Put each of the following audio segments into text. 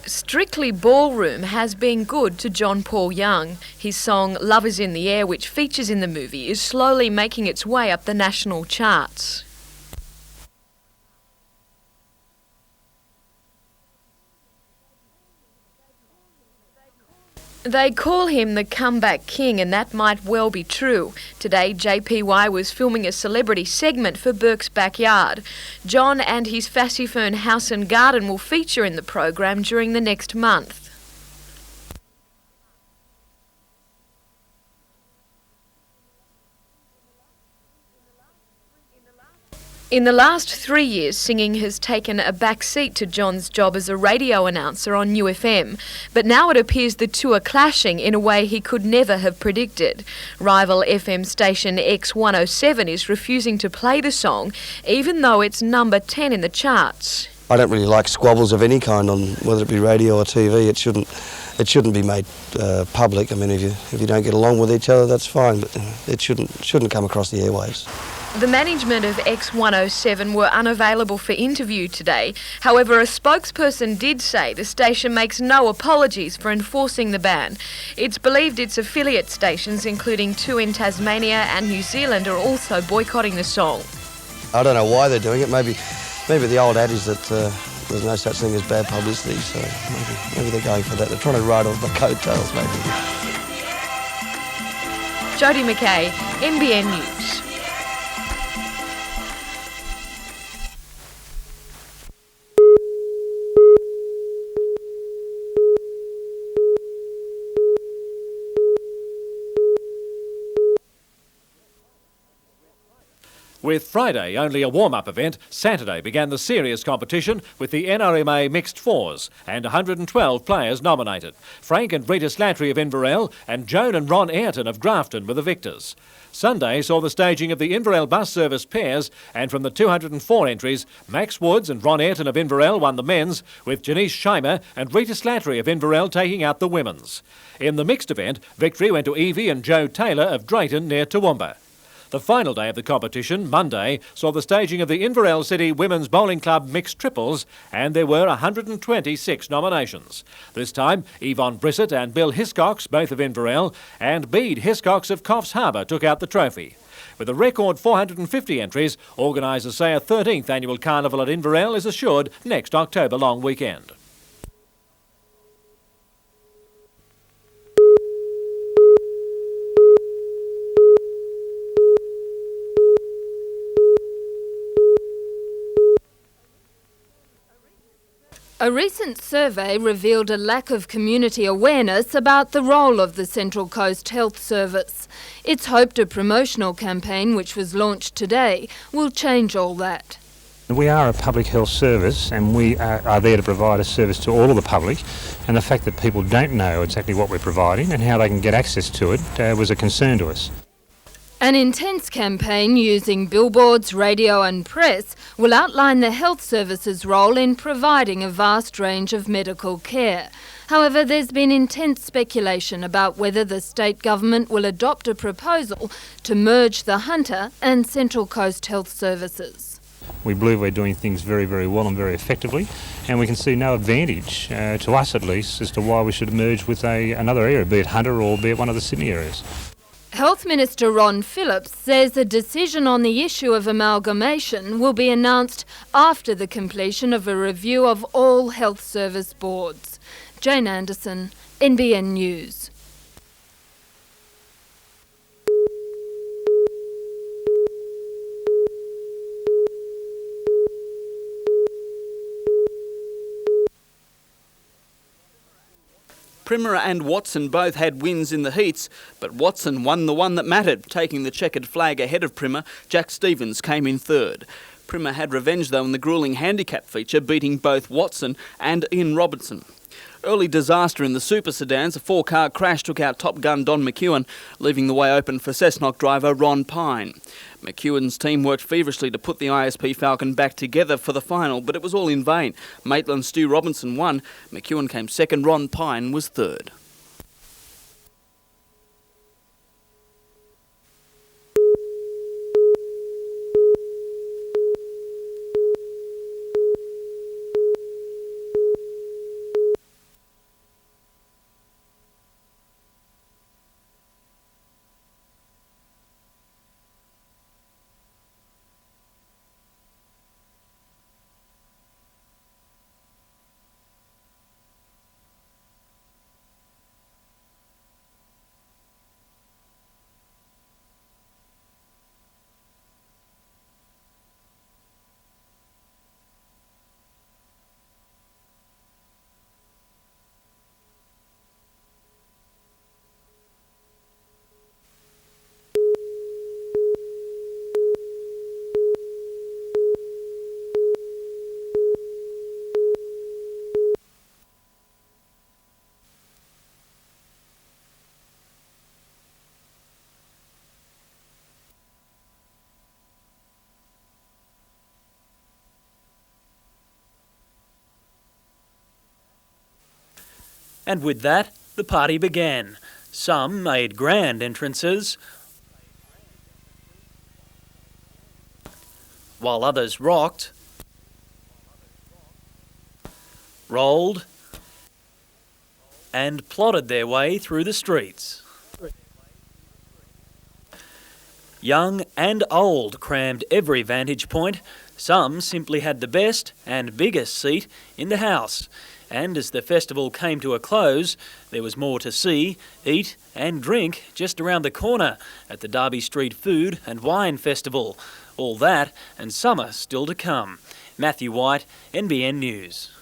Strictly Ballroom has been good to John Paul Young. His song Love Is in the Air, which features in the movie, is slowly making its way up the national charts. They call him the comeback king, and that might well be true. Today, JPY was filming a celebrity segment for Burke's Backyard. John and his Fassifern House and Garden will feature in the program during the next month. In the last 3 years, singing has taken a back seat to John's job as a radio announcer on New FM. But now it appears the two are clashing in a way he could never have predicted. Rival FM station X107 is refusing to play the song, even though it's number 10 in the charts. I don't really like squabbles of any kind on whether it be radio or TV. It shouldn't be made public. I mean, if you don't get along with each other, that's fine, but it shouldn't come across the airwaves. The management of X107 were unavailable for interview today. However, a spokesperson did say the station makes no apologies for enforcing the ban. It's believed its affiliate stations, including 2 in Tasmania and New Zealand, are also boycotting the song. I don't know why they're doing it. Maybe the old adage that there's no such thing as bad publicity, so maybe they're going for that. They're trying to ride off the coattails, maybe. Jodie McKay, NBN News. With Friday only a warm-up event, Saturday began the serious competition with the NRMA Mixed Fours and 112 players nominated. Frank and Rita Slattery of Inverell and Joan and Ron Ayrton of Grafton were the victors. Sunday saw the staging of the Inverell bus service pairs, and from the 204 entries, Max Woods and Ron Ayrton of Inverell won the men's, with Janice Scheimer and Rita Slattery of Inverell taking out the women's. In the mixed event, victory went to Evie and Joe Taylor of Drayton near Toowoomba. The final day of the competition, Monday, saw the staging of the Inverell City Women's Bowling Club Mixed Triples, and there were 126 nominations. This time, Yvonne Brissett and Bill Hiscox, both of Inverell, and Bede Hiscox of Coffs Harbour took out the trophy. With a record 450 entries, organisers say a 13th annual carnival at Inverell is assured next October long weekend. A recent survey revealed a lack of community awareness about the role of the Central Coast Health Service. It's hoped a promotional campaign, which was launched today, will change all that. We are a public health service, and we are there to provide a service to all of the public, and the fact that people don't know exactly what we're providing and how they can get access to it was a concern to us. An intense campaign using billboards, radio and press will outline the health service's role in providing a vast range of medical care. However, there's been intense speculation about whether the state government will adopt a proposal to merge the Hunter and Central Coast Health Services. We believe we're doing things very, very well and very effectively, and we can see no advantage, to us at least, as to why we should merge with another area, be it Hunter or be it one of the Sydney areas. Health Minister Ron Phillips says a decision on the issue of amalgamation will be announced after the completion of a review of all health service boards. Jane Anderson, NBN News. Primera and Watson both had wins in the heats, but Watson won the one that mattered, taking the checkered flag ahead of Primera. Jack Stevens came in third. Primera had revenge though in the gruelling handicap feature, beating both Watson and Ian Robertson. Early disaster in the super sedans. A 4-car crash took out Top Gun Don McEwen, leaving the way open for Cessnock driver Ron Pine. McEwen's team worked feverishly to put the ISP Falcon back together for the final, but it was all in vain. Maitland Stu Robinson won. McEwen came second. Ron Pine was third. And with that, the party began. Some made grand entrances, while others rocked, rolled, and plodded their way through the streets. Young and old crammed every vantage point. Some simply had the best and biggest seat in the house. And as the festival came to a close, there was more to see, eat and drink just around the corner at the Derby Street Food and Wine Festival. All that and summer still to come. Matthew White, NBN News.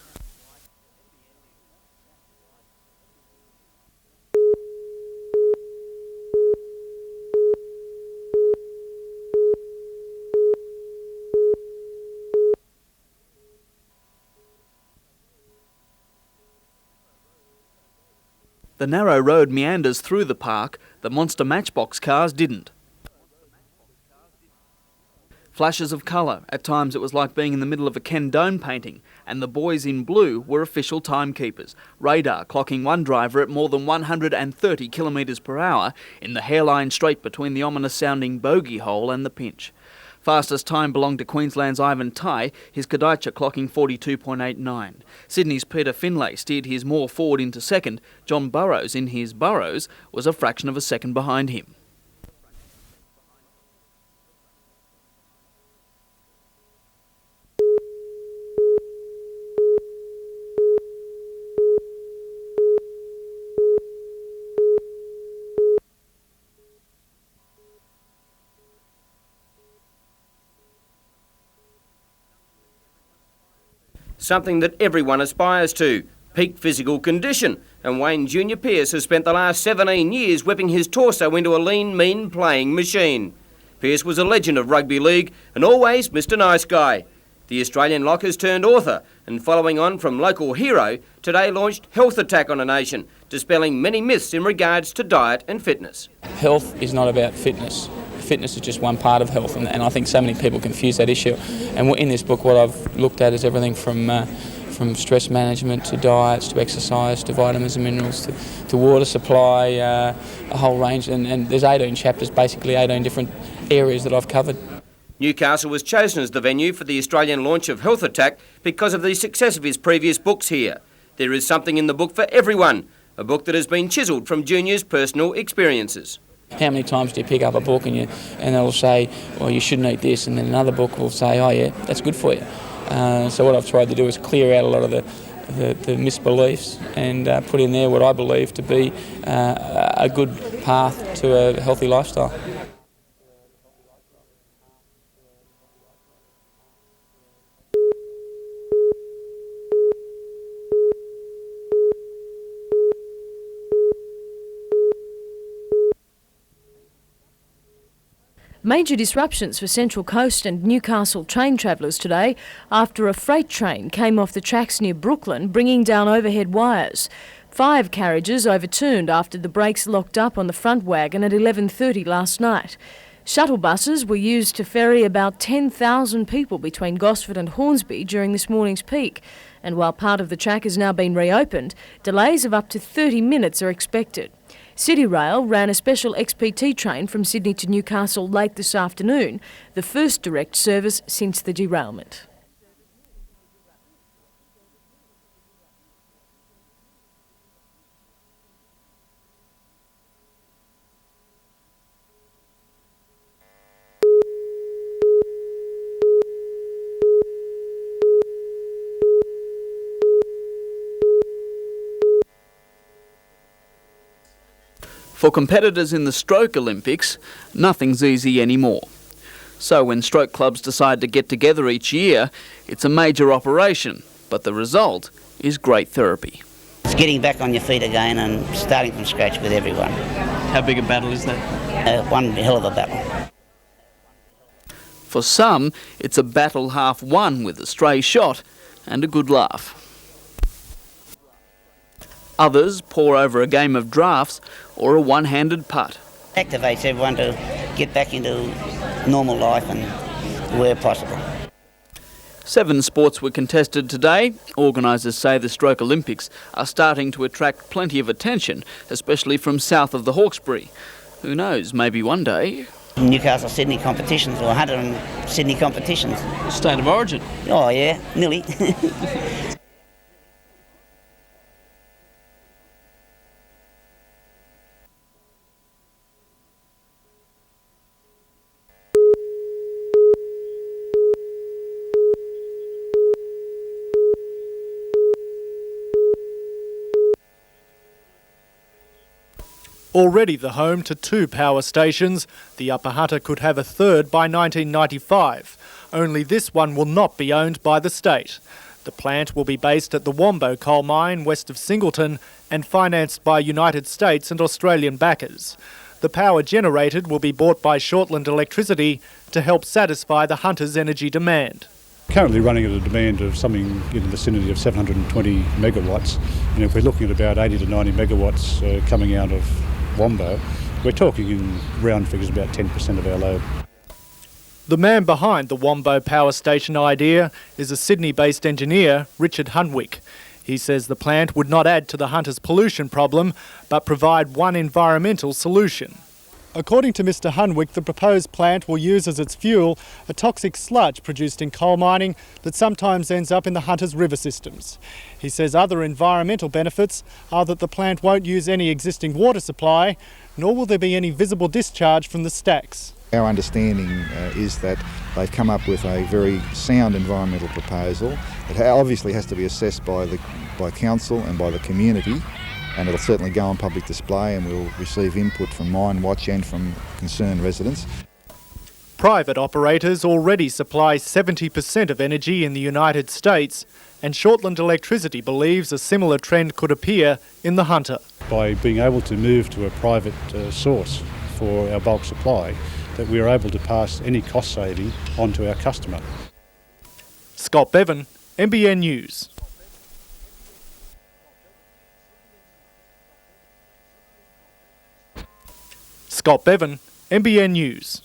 The narrow road meanders through the park, the monster matchbox cars didn't. Flashes of colour, at times it was like being in the middle of a Ken Doan painting, and the boys in blue were official timekeepers, radar clocking one driver at more than 130 kilometres per hour in the hairline straight between the ominous sounding bogey hole and the pinch. Fastest time belonged to Queensland's Ivan Tighe, his Kadicha clocking 42.89. Sydney's Peter Finlay steered his more forward into second. John Burrows in his Burrows was a fraction of a second behind him. Something that everyone aspires to, peak physical condition, and Wayne Junior Pearce has spent the last 17 years whipping his torso into a lean, mean playing machine. Pearce was a legend of rugby league and always Mr Nice Guy. The Australian lock has turned author, and following on from local hero, today launched Health Attack on a Nation, dispelling many myths in regards to diet and fitness. Health is not about fitness. Fitness is just one part of health, and I think so many people confuse that issue. And in this book, what I've looked at is everything from stress management to diets to exercise to vitamins and minerals to water supply, a whole range. And there's 18 chapters, basically 18 different areas that I've covered. Newcastle was chosen as the venue for the Australian launch of Health Attack because of the success of his previous books here. There is something in the book for everyone, a book that has been chiselled from Junior's personal experiences. How many times do you pick up a book and they'll say, well, you shouldn't eat this, and then another book will say, oh yeah, that's good for you. So what I've tried to do is clear out a lot of the misbeliefs and put in there what I believe to be a good path to a healthy lifestyle. Major disruptions for Central Coast and Newcastle train travellers today after a freight train came off the tracks near Brooklyn, bringing down overhead wires. 5 carriages overturned after the brakes locked up on the front wagon at 11:30 last night. Shuttle buses were used to ferry about 10,000 people between Gosford and Hornsby during this morning's peak. And while part of the track has now been reopened, delays of up to 30 minutes are expected. City Rail ran a special XPT train from Sydney to Newcastle late this afternoon, the first direct service since the derailment. For competitors in the Stroke Olympics, nothing's easy anymore. So when stroke clubs decide to get together each year, it's a major operation, but the result is great therapy. It's getting back on your feet again and starting from scratch with everyone. How big a battle is that? One hell of a battle. For some, it's a battle half won with a stray shot and a good laugh. Others pore over a game of drafts or a one-handed putt. Activates everyone to get back into normal life and where possible. 7 sports were contested today. Organisers say the Stroke Olympics are starting to attract plenty of attention, especially from south of the Hawkesbury. Who knows, maybe one day. Newcastle Sydney competitions or Hunter and Sydney competitions. State of origin. Oh yeah, nearly. Already the home to 2 power stations, the Upper Hunter could have a third by 1995. Only this one will not be owned by the state. The plant will be based at the Wombo coal mine west of Singleton and financed by United States and Australian backers. The power generated will be bought by Shortland Electricity to help satisfy the Hunter's energy demand. Currently running at a demand of something in the vicinity of 720 megawatts, and if we're looking at about 80 to 90 megawatts coming out of Wombo, we're talking in round figures about 10% of our load. The man behind the Wombo power station idea is a Sydney-based engineer, Richard Hunwick. He says the plant would not add to the Hunter's pollution problem, but provide one environmental solution. According to Mr Hunwick, the proposed plant will use as its fuel a toxic sludge produced in coal mining that sometimes ends up in the Hunter's river systems. He says other environmental benefits are that the plant won't use any existing water supply, nor will there be any visible discharge from the stacks. Our understanding is that they've come up with a very sound environmental proposal. It obviously has to be assessed by council and by the community, and it'll certainly go on public display, and we'll receive input from Mine Watch and from concerned residents. Private operators already supply 70% of energy in the United States, and Shortland Electricity believes a similar trend could appear in the Hunter. By being able to move to a private source for our bulk supply, that we are able to pass any cost saving on to our customer. Scott Bevan, NBN News. Scott Bevan, NBN News.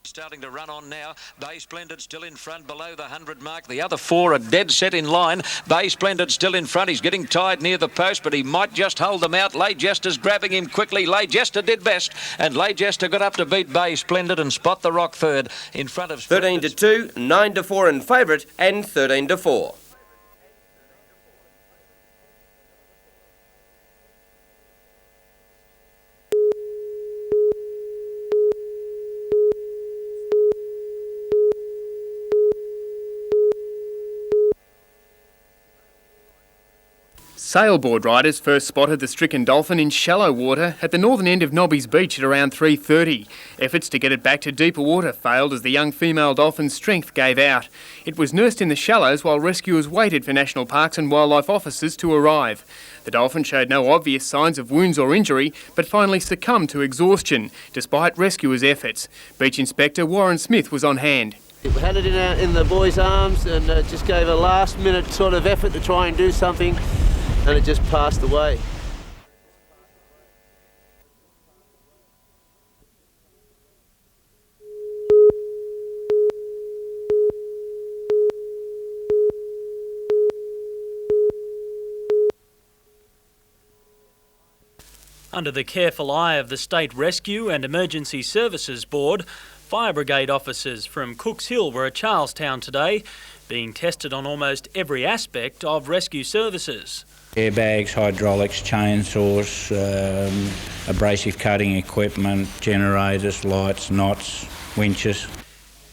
Starting to run on now. Bay Splendid still in front below the 100 mark. The other 4 are dead set in line. Bay Splendid still in front. He's getting tied near the post, but he might just hold them out. Lay Jester's grabbing him quickly. Lay Jester did best, and Lay Jester got up to beat Bay Splendid and Spot the Rock third in front of 13 to 2, 9 to 4 in favourite, and 13 to 4. Sailboard riders first spotted the stricken dolphin in shallow water at the northern end of Nobby's Beach at around 3:30. Efforts to get it back to deeper water failed as the young female dolphin's strength gave out. It was nursed in the shallows while rescuers waited for National Parks and Wildlife officers to arrive. The dolphin showed no obvious signs of wounds or injury, but finally succumbed to exhaustion, despite rescuers' efforts. Beach Inspector Warren Smith was on hand. We had it in the boys' arms and just gave a last-minute sort of effort to try and do something, and it just passed away. Under the careful eye of the State Rescue and Emergency Services Board, fire brigade officers from Cooks Hill were at Charlestown today, being tested on almost every aspect of rescue services. Airbags, hydraulics, chainsaws, abrasive cutting equipment, generators, lights, knots, winches.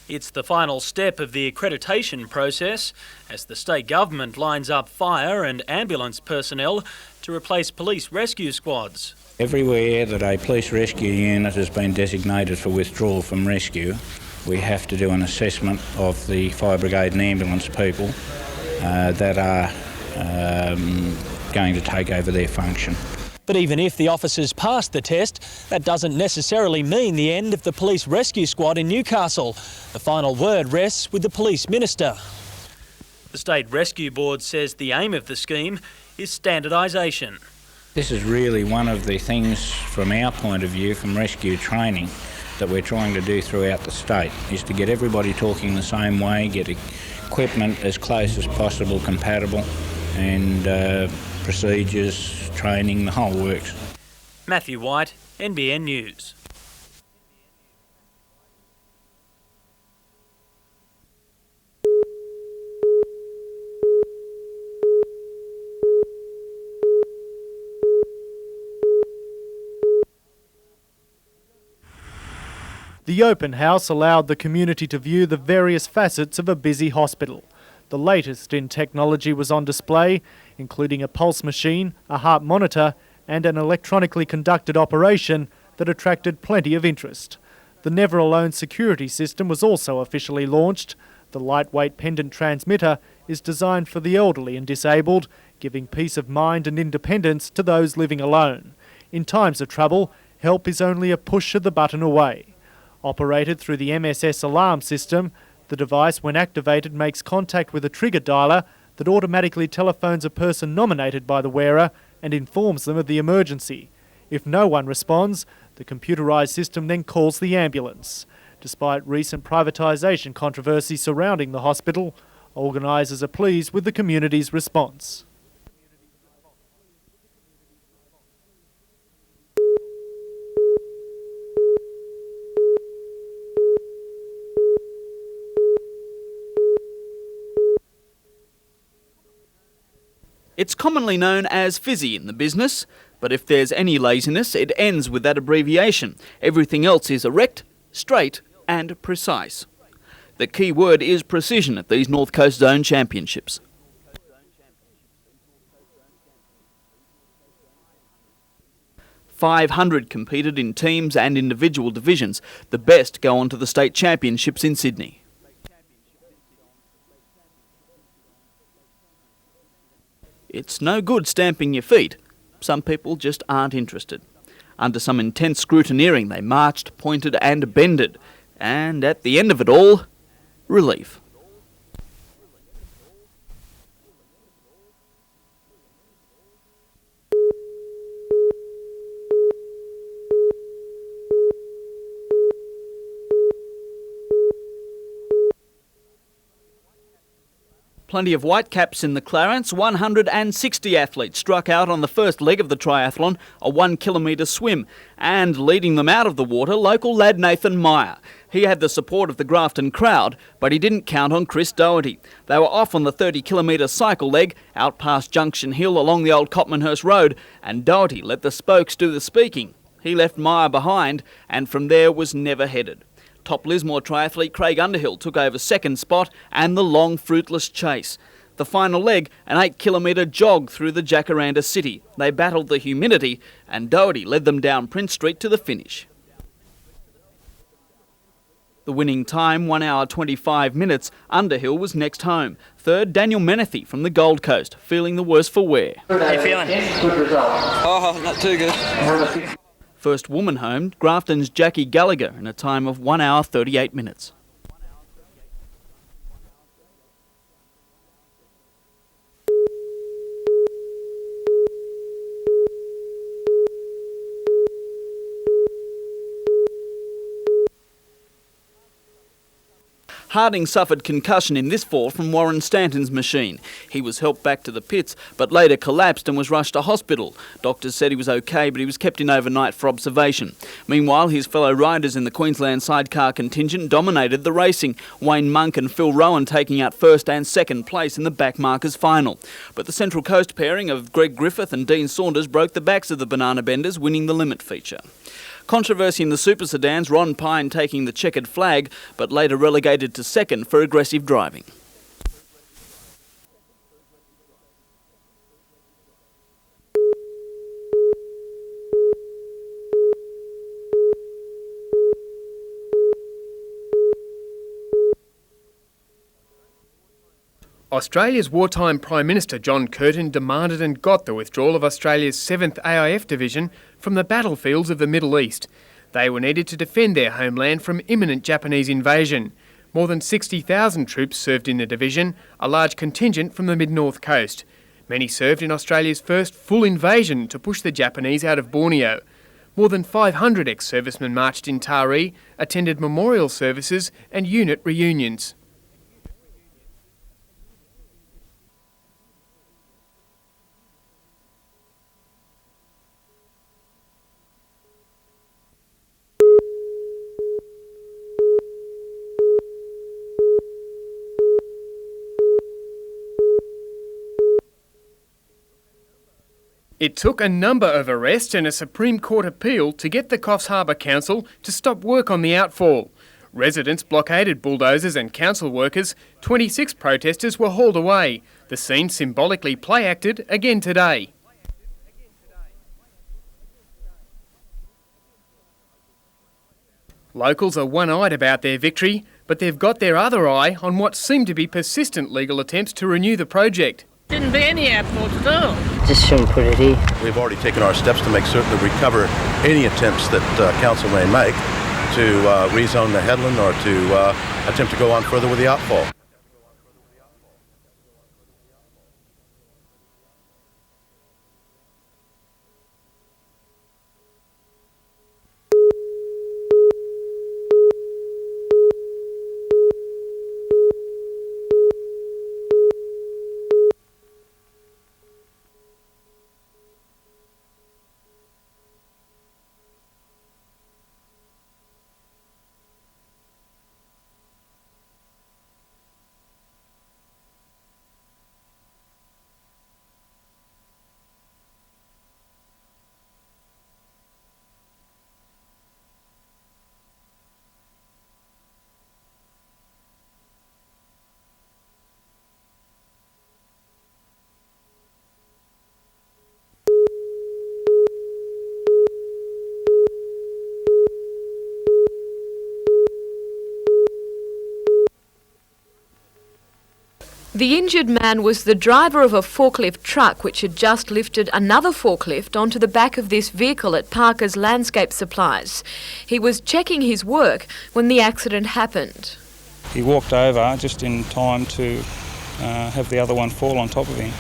It's the final step of the accreditation process as the state government lines up fire and ambulance personnel to replace police rescue squads. Everywhere that a police rescue unit has been designated for withdrawal from rescue, we have to do an assessment of the fire brigade and ambulance people that are going to take over their function. But even if the officers pass the test, that doesn't necessarily mean the end of the police rescue squad in Newcastle. The final word rests with the police minister. The State Rescue Board says the aim of the scheme is standardisation. This is really one of the things from our point of view from rescue training that we're trying to do throughout the state, is to get everybody talking the same way, get equipment as close as possible compatible, and procedures, training, the whole works. Matthew White, NBN News. The open house allowed the community to view the various facets of a busy hospital. The latest in technology was on display, including a pulse machine, a heart monitor, and an electronically conducted operation that attracted plenty of interest. The Never Alone security system was also officially launched. The lightweight pendant transmitter is designed for the elderly and disabled, giving peace of mind and independence to those living alone. In times of trouble, help is only a push of the button away. Operated through the MSS alarm system, the device, when activated, makes contact with a trigger dialer that automatically telephones a person nominated by the wearer and informs them of the emergency. If no one responds, the computerised system then calls the ambulance. Despite recent privatisation controversy surrounding the hospital, organisers are pleased with the community's response. It's commonly known as fizzy in the business, but if there's any laziness, it ends with that abbreviation. Everything else is erect, straight and precise. The key word is precision at these North Coast Zone Championships. .500 competed in teams and individual divisions. The best go on to the state championships in Sydney. It's no good stamping your feet. Some people just aren't interested. Under some intense scrutineering, they marched, pointed and bended. And at the end of it all, relief. Plenty of white caps in the Clarence. 160 athletes struck out on the first leg of the triathlon, a 1 kilometre swim, and leading them out of the water, local lad Nathan Meyer. He had the support of the Grafton crowd, but he didn't count on Chris Doherty. They were off on the 30 kilometre cycle leg, out past Junction Hill along the old Copmanhurst Road, and Doherty let the spokes do the speaking. He left Meyer behind, and from there was never headed. Top Lismore triathlete Craig Underhill took over second spot and the long fruitless chase. The final leg, an 8 kilometre jog through the Jacaranda city. They battled the humidity and Doherty led them down Prince Street to the finish. The winning time, 1 hour 25 minutes. Underhill was next home. Third, Daniel Menethy from the Gold Coast, feeling the worse for wear. How you feeling? Good result. Oh, not too good. First woman home, Grafton's Jackie Gallagher, in a time of 1 hour 38 minutes. Harding suffered concussion in this fall from Warren Stanton's machine. He was helped back to the pits, but later collapsed and was rushed to hospital. Doctors said he was okay, but he was kept in overnight for observation. Meanwhile, his fellow riders in the Queensland sidecar contingent dominated the racing, Wayne Monk and Phil Rowan taking out first and second place in the backmarkers final. But the Central Coast pairing of Greg Griffith and Dean Saunders broke the backs of the Banana Benders, winning the limit feature. Controversy in the super sedans, Ron Pine taking the checkered flag, but later relegated to second for aggressive driving. Australia's wartime Prime Minister John Curtin demanded and got the withdrawal of Australia's 7th AIF Division from the battlefields of the Middle East. They were needed to defend their homeland from imminent Japanese invasion. More than 60,000 troops served in the division, a large contingent from the mid-north coast. Many served in Australia's first full invasion to push the Japanese out of Borneo. More than 500 ex-servicemen marched in Taree, attended memorial services and unit reunions. It took a number of arrests and a Supreme Court appeal to get the Coffs Harbour Council to stop work on the outfall. Residents blockaded bulldozers and council workers. 26 protesters were hauled away. The scene symbolically play-acted again today. Locals are one-eyed about their victory, but they've got their other eye on what seem to be persistent legal attempts to renew the project. Shouldn't be any outfall at all. Just shouldn't put it here. We've already taken our steps to make certain that we cover any attempts that council may make to rezone the headland or to attempt to go on further with the outfall. The injured man was the driver of a forklift truck which had just lifted another forklift onto the back of this vehicle at Parker's Landscape Supplies. He was checking his work when the accident happened. He walked over just in time to have the other one fall on top of him.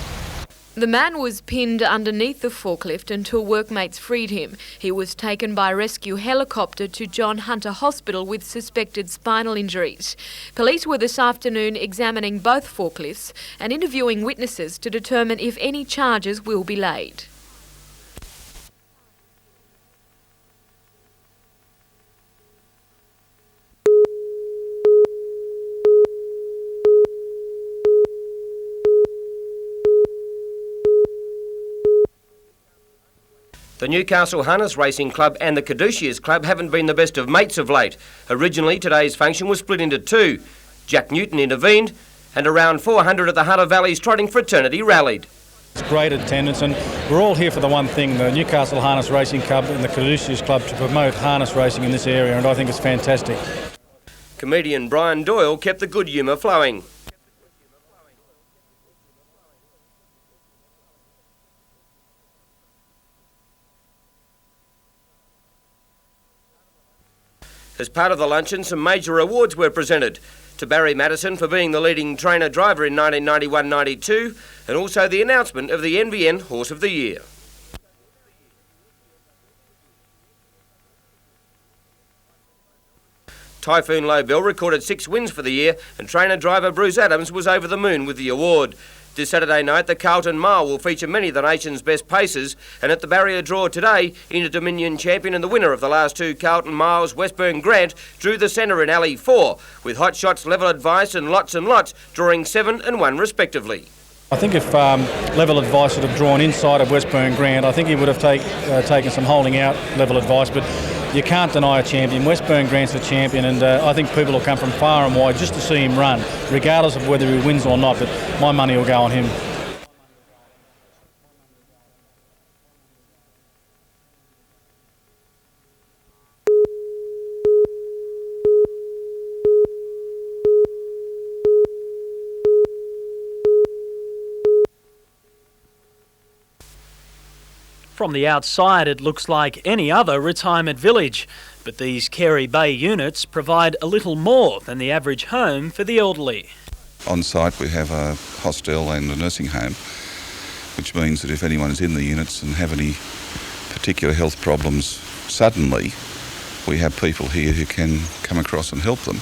The man was pinned underneath the forklift until workmates freed him. He was taken by rescue helicopter to John Hunter Hospital with suspected spinal injuries. Police were this afternoon examining both forklifts and interviewing witnesses to determine if any charges will be laid. The Newcastle Harness Racing Club and the Caduceus Club haven't been the best of mates of late. Originally, today's function was split into two. Jack Newton intervened, and around 400 of the Hunter Valley's trotting fraternity rallied. It's great attendance, and we're all here for the one thing, the Newcastle Harness Racing Club and the Caduceus Club, to promote harness racing in this area, and I think it's fantastic. Comedian Brian Doyle kept the good humour flowing. As part of the luncheon, some major awards were presented to Barry Madison for being the leading trainer driver in 1991-92, and also the announcement of the NBN Horse of the Year. Typhoon Lobel recorded 6 wins for the year, and trainer-driver Bruce Adams was over the moon with the award. This Saturday night, the Carlton Mile will feature many of the nation's best pacers, and at the barrier draw today, Inter-Dominion champion and the winner of the last 2 Carlton Miles, Westburn Grant, drew the centre in Alley 4, with Hot Shots, Level Advice and Lots drawing 7 and 1 respectively. I think if Level Advice would have drawn inside of Westburn Grant, I think he would have taken some holding out Level Advice, but you can't deny a champion. Westburn Grant's a champion, and I think people will come from far and wide just to see him run, regardless of whether he wins or not, but my money will go on him. From the outside, it looks like any other retirement village, but these Carey Bay units provide a little more than the average home for the elderly. On site we have a hostel and a nursing home, which means that if anyone is in the units and have any particular health problems suddenly, we have people here who can come across and help them.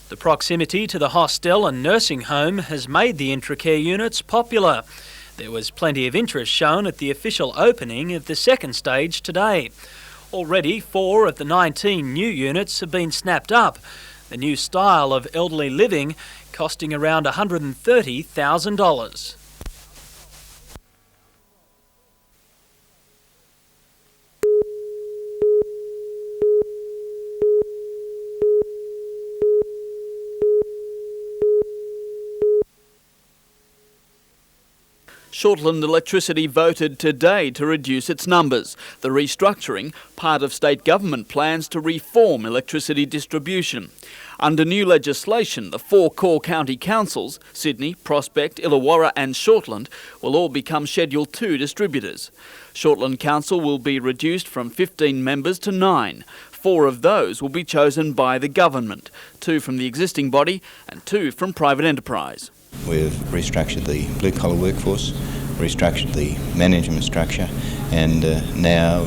The proximity to the hostel and nursing home has made the Intracare units popular. There was plenty of interest shown at the official opening of the second stage today. Already 4 of the 19 new units have been snapped up, the new style of elderly living costing around $130,000. Shortland Electricity voted today to reduce its numbers. The restructuring, part of state government plans to reform electricity distribution. Under new legislation, the 4 core county councils, Sydney, Prospect, Illawarra and Shortland, will all become Schedule 2 distributors. Shortland Council will be reduced from 15 members to 9. 4 of those will be chosen by the government, 2 from the existing body and 2 from private enterprise. We've restructured the blue-collar workforce, restructured the management structure, and now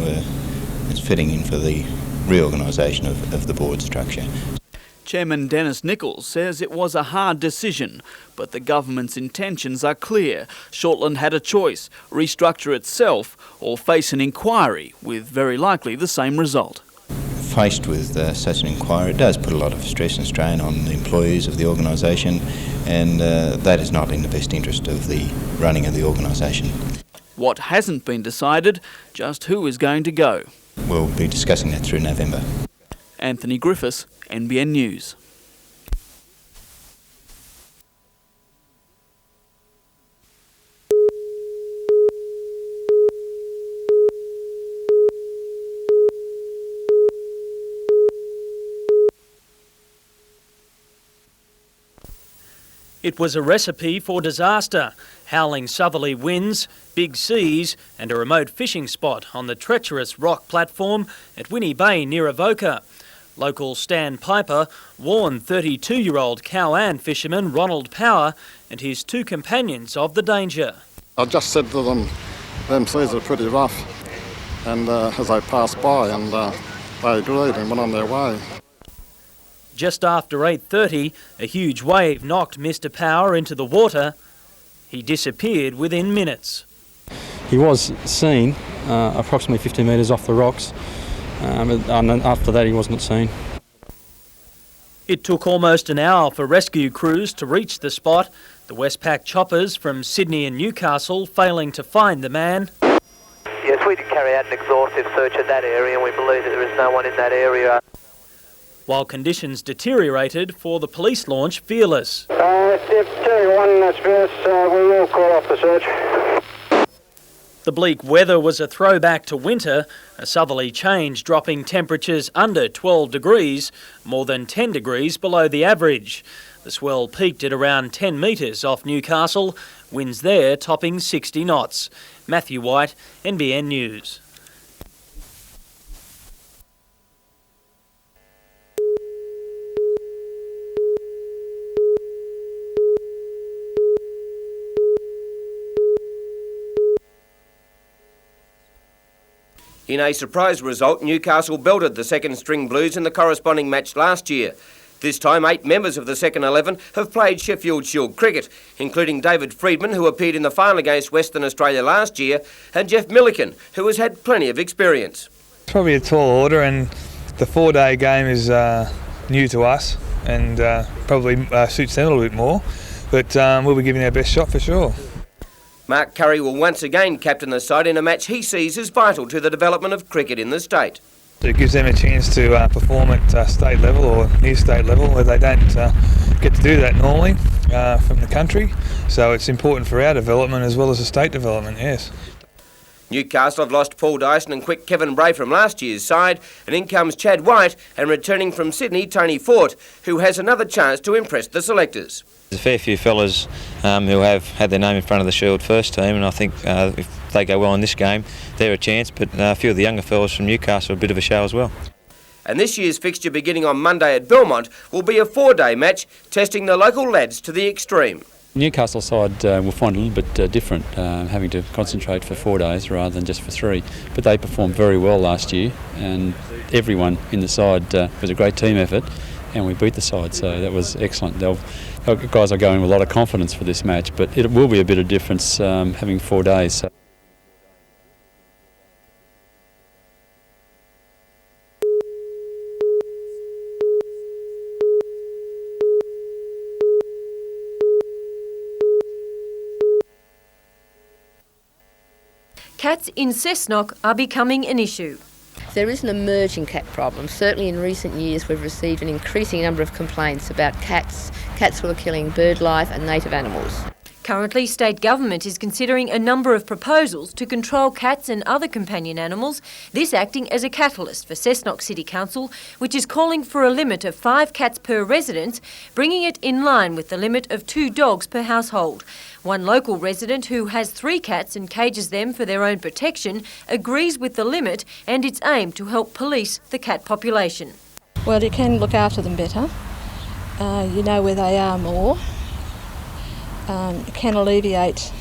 it's fitting in for the reorganisation of the board structure. Chairman Dennis Nichols says it was a hard decision, but the government's intentions are clear. Shortland had a choice, restructure itself or face an inquiry with very likely the same result. Faced with such an inquiry, it does put a lot of stress and strain on the employees of the organisation, and that is not in the best interest of the running of the organisation. What hasn't been decided, just who is going to go. We'll be discussing that through November. Anthony Griffiths, NBN News. It was a recipe for disaster. Howling southerly winds, big seas and a remote fishing spot on the treacherous rock platform at Winnie Bay near Avoca. Local Stan Piper warned 32-year-old Cowan fisherman Ronald Power and his 2 companions of the danger. I just said to them seas are pretty rough, and as I passed by, and they agreed and went on their way. Just after 8:30, a huge wave knocked Mr. Power into the water. He disappeared within minutes. He was seen approximately 50 metres off the rocks, and after that he wasn't seen. It took almost an hour for rescue crews to reach the spot, the Westpac choppers from Sydney and Newcastle failing to find the man. Yes, we did carry out an exhaustive search of that area and we believe that there is no one in that area. While conditions deteriorated for the police launch Fearless. Step 2, 1, that's Fearless. We will call off the search. The bleak weather was a throwback to winter, a southerly change dropping temperatures under 12 degrees, more than 10 degrees below the average. The swell peaked at around 10 metres off Newcastle, winds there topping 60 knots. Matthew White, NBN News. In a surprise result, Newcastle belted the second string Blues in the corresponding match last year. This time, 8 members of the second 11 have played Sheffield Shield cricket, including David Freedman, who appeared in the final against Western Australia last year, and Jeff Milliken, who has had plenty of experience. Probably a tall order, and the 4-day game is new to us and probably suits them a little bit more, but we'll be giving our best shot for sure. Mark Curry will once again captain the side in a match he sees as vital to the development of cricket in the state. It gives them a chance to perform at state level or near state level, where they don't get to do that normally from the country. So it's important for our development as well as the state development, yes. Newcastle have lost Paul Dyson and quick Kevin Bray from last year's side, and in comes Chad White, and returning from Sydney, Tony Fort, who has another chance to impress the selectors. There's a fair few fellas who have had their name in front of the Shield first team, and I think if they go well in this game, they're a chance, but a few of the younger fellas from Newcastle are a bit of a show as well. And this year's fixture, beginning on Monday at Belmont, will be a 4-day match, testing the local lads to the extreme. Newcastle side will find it a little bit different, having to concentrate for 4 days rather than just for 3. But they performed very well last year, and everyone in the side was a great team effort, and we beat the side, so that was excellent. The guys are going with a lot of confidence for this match, but it will be a bit of difference having 4 days. So. Cats in Cessnock are becoming an issue. There is an emerging cat problem. Certainly in recent years we've received an increasing number of complaints about cats who are killing bird life and native animals. Currently, state government is considering a number of proposals to control cats and other companion animals, this acting as a catalyst for Cessnock City Council, which is calling for a limit of 5 cats per resident, bringing it in line with the limit of 2 dogs per household. One local resident who has 3 cats and cages them for their own protection agrees with the limit and its aim to help police the cat population. Well, you can look after them better. You know where they are more. It can alleviate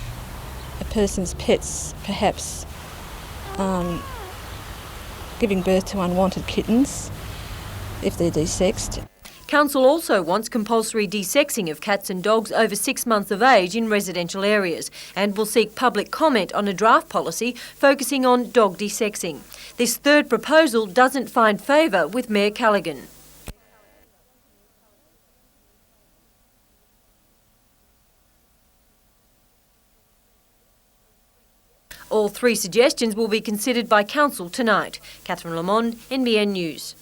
a person's pets, perhaps giving birth to unwanted kittens if they're desexed. Council also wants compulsory desexing of cats and dogs over 6 months of age in residential areas and will seek public comment on a draft policy focusing on dog desexing. This third proposal doesn't find favour with Mayor Callaghan. All 3 suggestions will be considered by Council tonight. Catherine Lamond, NBN News.